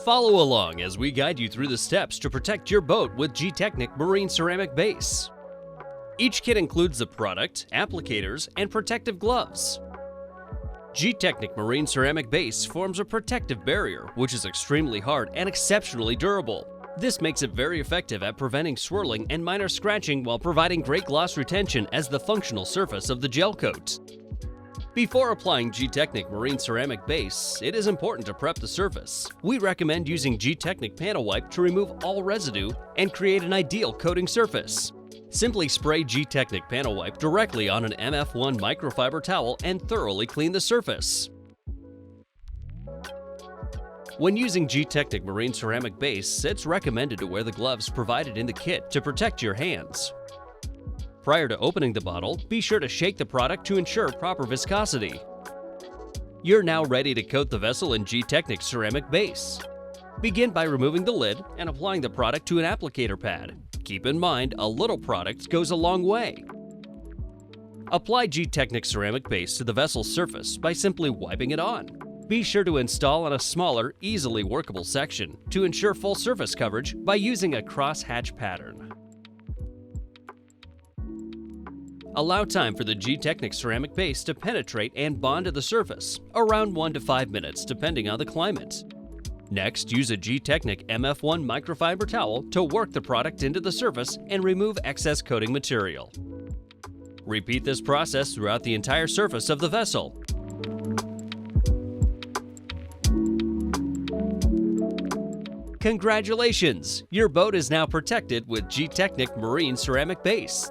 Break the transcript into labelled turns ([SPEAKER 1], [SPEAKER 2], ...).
[SPEAKER 1] Follow along as we guide you through the steps to protect your boat with Gtechniq Marine Ceramic Base. Each kit includes the product, applicators, and protective gloves. Gtechniq Marine Ceramic Base forms a protective barrier, which is extremely hard and exceptionally durable. This makes it very effective at preventing swirling and minor scratching while providing great gloss retention as the functional surface of the gel coat. Before applying Gtechniq Marine Ceramic Base, it is important to prep the surface. We recommend using Gtechniq Panel Wipe to remove all residue and create an ideal coating surface. Simply spray Gtechniq Panel Wipe directly on an MF1 microfiber towel and thoroughly clean the surface. When using Gtechniq Marine Ceramic Base, it's recommended to wear the gloves provided in the kit to protect your hands. Prior to opening the bottle, be sure to shake the product to ensure proper viscosity. You're now ready to coat the vessel in Gtechniq Ceramic Base. Begin by removing the lid and applying the product to an applicator pad. Keep in mind, a little product goes a long way. Apply Gtechniq Ceramic Base to the vessel's surface by simply wiping it on. Be sure to install on a smaller, easily workable section to ensure full surface coverage by using a cross-hatch pattern. Allow time for the Gtechniq Ceramic Base to penetrate and bond to the surface, around 1 to 5 minutes depending on the climate. Next, use a Gtechniq MF1 microfiber towel to work the product into the surface and remove excess coating material. Repeat this process throughout the entire surface of the vessel. Congratulations! Your boat is now protected with Gtechniq Marine Ceramic Base.